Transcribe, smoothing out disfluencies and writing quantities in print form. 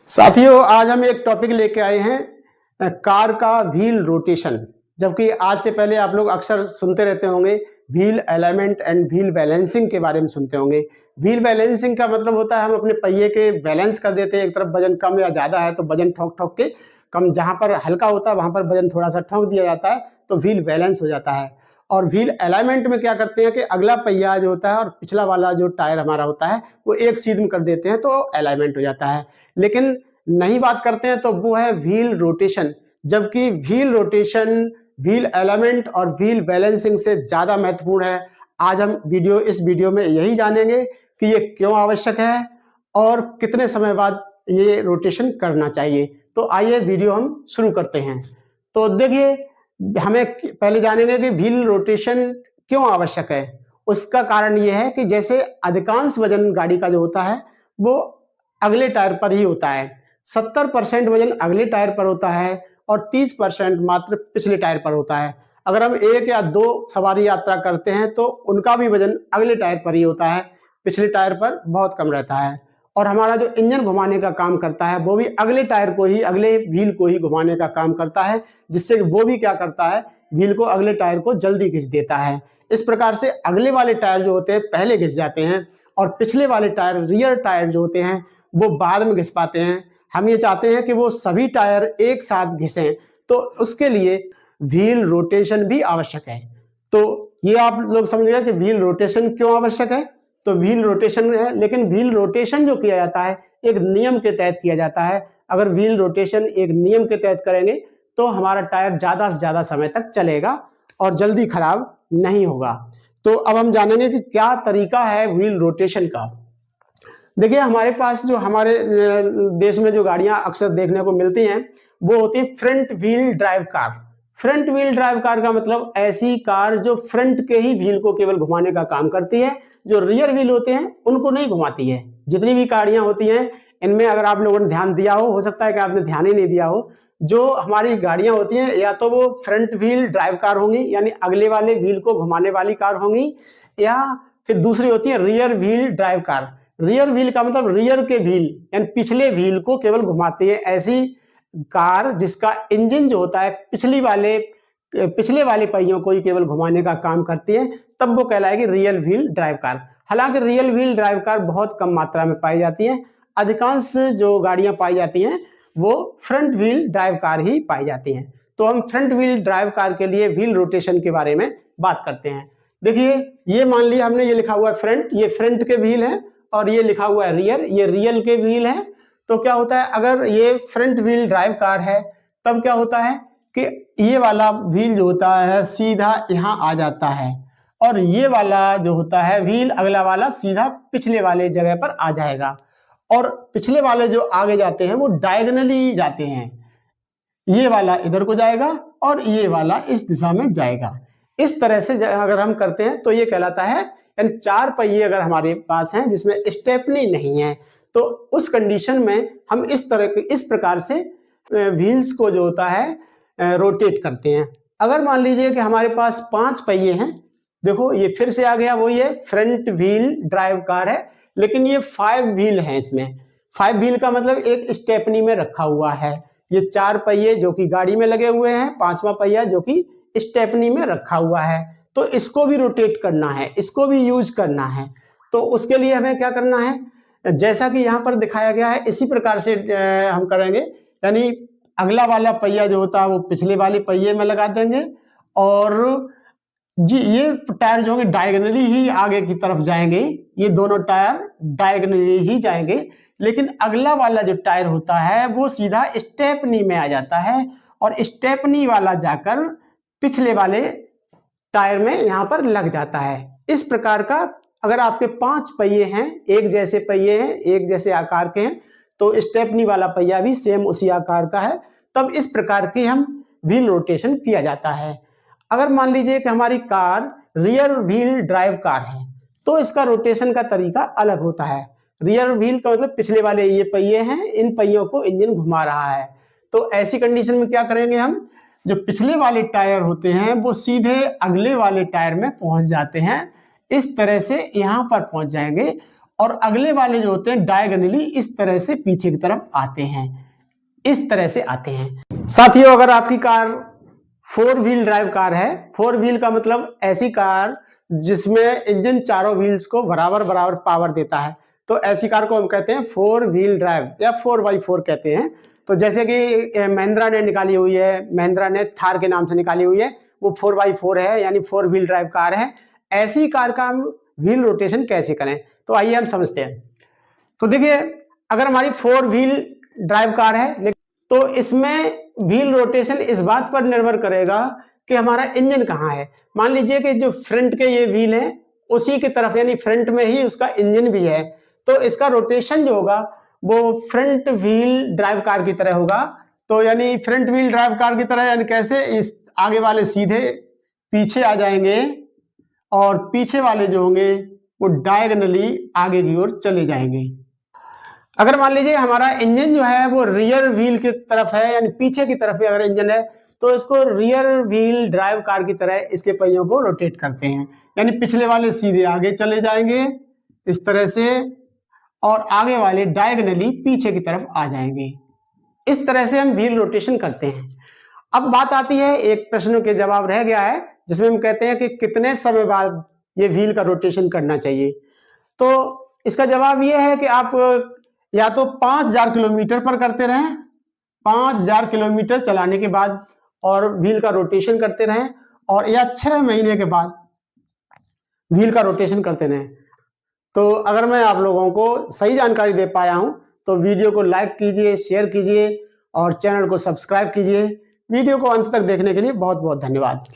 साथियों, आज हम एक टॉपिक लेके आए हैं कार का व्हील रोटेशन। जबकि आज से पहले आप लोग अक्सर सुनते रहते होंगे wheel alignment and wheel balancing के बारे में सुनते होंगे। व्हील बैलेंसिंग का मतलब होता है हम अपने पहिए के बैलेंस कर देते हैं। एक तरफ वजन कम या ज़्यादा है तो वजन ठोक ठोक के कम, जहाँ पर हल्का होता है वहाँ पर वजन थोड़ा सा ठोक दिया जाता है तो व्हील बैलेंस हो जाता है। और व्हील अलाइनमेंट में क्या करते हैं कि अगला पहिया जो होता है और पिछला वाला जो टायर हमारा होता है वो एक सीध में कर देते हैं तो अलाइनमेंट हो जाता है। लेकिन नहीं बात करते हैं तो वो है व्हील रोटेशन। जबकि व्हील रोटेशन व्हील अलाइनमेंट और व्हील बैलेंसिंग से ज़्यादा महत्वपूर्ण है। आज हम इस वीडियो में यही जानेंगे कि ये क्यों आवश्यक है और कितने समय बाद ये रोटेशन करना चाहिए। तो आइए वीडियो हम शुरू करते हैं। तो देखिए, हमें पहले जानेंगे कि व्हील रोटेशन क्यों आवश्यक है। उसका कारण ये है कि जैसे अधिकांश वजन गाड़ी का जो होता है वो अगले टायर पर ही होता है। 70% वजन अगले टायर पर होता है और 30% मात्र पिछले टायर पर होता है। अगर हम एक या दो सवारी यात्रा करते हैं तो उनका भी वजन अगले टायर पर ही होता है, पिछले टायर पर बहुत कम रहता है। और हमारा जो इंजन घुमाने का काम करता है वो भी अगले टायर को ही, अगले व्हील को ही घुमाने का काम करता है, जिससे वो भी क्या करता है, व्हील को अगले टायर को जल्दी घिस देता है। इस प्रकार से अगले वाले टायर जो होते हैं पहले घिस जाते हैं और पिछले वाले टायर, रियर टायर जो होते हैं वो बाद में घिस पाते हैं। हम ये चाहते हैं कि वो सभी टायर एक साथ घिसें, तो उसके लिए व्हील रोटेशन भी आवश्यक है। तो ये आप लोग समझ गए कि व्हील रोटेशन क्यों आवश्यक है। तो व्हील रोटेशन है, लेकिन व्हील रोटेशन जो किया जाता है एक नियम के तहत किया जाता है। अगर व्हील रोटेशन एक नियम के तहत करेंगे तो हमारा टायर ज़्यादा से ज़्यादा समय तक चलेगा और जल्दी खराब नहीं होगा। तो अब हम जानेंगे कि क्या तरीका है व्हील रोटेशन का। देखिए, हमारे पास जो हमारे देश में जो गाड़ियां अक्सर देखने को मिलती हैं वो होती है front wheel drive car. Front wheel drive car का मतलब ऐसी कार जो फ्रंट के ही व्हील को केवल घुमाने का काम करती है, जो रियर व्हील होते हैं उनको नहीं घुमाती है। जितनी भी गाड़ियां होती हैं इनमें अगर आप लोगों ने ध्यान दिया हो सकता है कि आपने ध्यान ही नहीं दिया हो, जो हमारी गाड़ियां होती हैं या तो वो फ्रंट व्हील ड्राइव कार होंगी यानी अगले वाले व्हील को घुमाने वाली कार होंगी, या फिर दूसरी होती है rear wheel drive car. Rear wheel का मतलब रियर के व्हील यानी पिछले व्हील को केवल घुमाती है ऐसी कार जिसका इंजन जो होता है पिछले वाले पहियों को ही केवल घुमाने का काम करती है, तब वो कहलाएगी रियल व्हील ड्राइव कार। हालांकि रियल व्हील ड्राइव कार बहुत कम मात्रा में पाई जाती है। अधिकांश जो गाड़ियां पाई जाती हैं वो फ्रंट व्हील ड्राइव कार ही पाई जाती हैं। तो हम फ्रंट व्हील ड्राइव कार के लिए व्हील रोटेशन के बारे में बात करते हैं। देखिए, ये मान लिया हमने, ये लिखा हुआ है फ्रंट, ये फ्रंट के व्हील है, और ये लिखा हुआ है रियर, ये रियल के व्हील है। तो क्या होता है, अगर ये फ्रंट व्हील ड्राइव कार है तब क्या होता है कि ये वाला व्हील जो होता है सीधा यहाँ आ जाता है और ये वाला जो होता है व्हील अगला वाला सीधा पिछले वाले जगह पर आ जाएगा। और पिछले वाले जो आगे जाते हैं वो डायगोनली जाते हैं, ये वाला इधर को जाएगा और ये वाला इस दिशा में जाएगा। इस तरह से अगर हम करते हैं तो ये कहलाता है, यानी चार पहिए अगर हमारे पास हैं जिसमें स्टेपनी नहीं है तो उस कंडीशन में हम इस प्रकार से व्हील्स को जो होता है रोटेट करते हैं। अगर मान लीजिए कि हमारे पास 5 पहिए हैं, देखो ये फिर से आ गया, वो ये फ्रंट व्हील ड्राइव कार है, लेकिन ये 5 व्हील है। इसमें 5 व्हील का मतलब एक स्टेपनी में रखा हुआ है। ये 4 पहिए जो कि गाड़ी में लगे हुए हैं, 5वां पहिया जो कि स्टेपनी में रखा हुआ है, तो इसको भी रोटेट करना है, इसको भी यूज करना है। तो उसके लिए हमें क्या करना है, जैसा कि यहाँ पर दिखाया गया है इसी प्रकार से हम करेंगे। यानी अगला वाला पहिया जो होता है वो पिछले वाले पहिए में लगा देंगे और जी ये टायर जो होंगे डायगोनली ही आगे की तरफ जाएंगे, ये दोनों टायर डायगोनली ही जाएंगे। लेकिन अगला वाला जो टायर होता है वो सीधा स्टेपनी में आ जाता है और स्टेपनी वाला जाकर पिछले वाले टायर में यहाँ पर लग जाता है। इस प्रकार का अगर आपके 5 पहिए हैं, एक जैसे पहिए हैं, एक जैसे आकार के हैं, तो स्टेपनी वाला पहिया भी सेम उसी आकार का है, तब इस प्रकार की हम व्हील रोटेशन किया जाता है। अगर मान लीजिए कि हमारी car rear wheel drive car है तो इसका रोटेशन का तरीका अलग होता है। रियर व्हील का मतलब पिछले वाले ये पहिए हैं, इन पहियों को इंजन घुमा रहा है। तो ऐसी कंडीशन में क्या करेंगे, हम जो पिछले वाले टायर होते हैं वो सीधे अगले वाले टायर में पहुंच जाते हैं, इस तरह से यहाँ पर पहुंच जाएंगे और अगले वाले जो होते हैं डायगोनली इस तरह से पीछे की तरफ आते हैं, इस तरह से आते हैं। साथियों, अगर आपकी कार 4 व्हील ड्राइव कार है, 4 व्हील का मतलब ऐसी कार जिसमें इंजन चारों व्हील्स को बराबर बराबर पावर देता है, तो ऐसी कार को हम कहते हैं 4 व्हील ड्राइव या 4x4 कहते हैं। तो जैसे कि महिंद्रा ने निकाली हुई है, महिंद्रा ने थार के नाम से निकाली हुई है, वो 4x4 है, यानी 4 व्हील ड्राइव कार है। ऐसी कार का हम व्हील रोटेशन कैसे करें, तो आइए हम समझते हैं। तो देखिए, अगर हमारी 4 व्हील ड्राइव कार है तो इसमें व्हील रोटेशन इस बात पर निर्भर करेगा कि हमारा इंजन कहाँ है। मान लीजिए कि जो फ्रंट के ये व्हील हैं उसी की तरफ, यानी फ्रंट में ही उसका इंजन भी है, तो इसका रोटेशन जो होगा वो फ्रंट व्हील ड्राइव कार की तरह होगा। तो यानी फ्रंट व्हील ड्राइव कार की तरह, यानी कैसे, इस आगे वाले सीधे पीछे आ जाएंगे और पीछे वाले जो होंगे वो डायगोनली आगे की ओर चले जाएंगे। अगर मान लीजिए हमारा इंजन जो है वो रियर व्हील की तरफ है, यानी पीछे की तरफ अगर इंजन है, तो इसको रियर व्हील ड्राइव कार की तरह इसके पहियों को रोटेट करते हैं, यानी पिछले वाले सीधे आगे चले जाएंगे इस तरह से और आगे वाले डायगोनली पीछे की तरफ आ जाएंगे। इस तरह से हम व्हील रोटेशन करते हैं। अब बात आती है, एक प्रश्न के जवाब रह गया है जिसमें हम कहते हैं कि कितने समय बाद ये व्हील का रोटेशन करना चाहिए। तो इसका जवाब ये है कि आप या तो 5000 किलोमीटर पर करते रहें, 5000 किलोमीटर चलाने के बाद और व्हील का रोटेशन करते रहें, और या 6 महीने के बाद व्हील का रोटेशन करते रहें। तो अगर मैं आप लोगों को सही जानकारी दे पाया हूं तो वीडियो को लाइक कीजिए, शेयर कीजिए और चैनल को सब्सक्राइब कीजिए। वीडियो को अंत तक देखने के लिए बहुत बहुत धन्यवाद।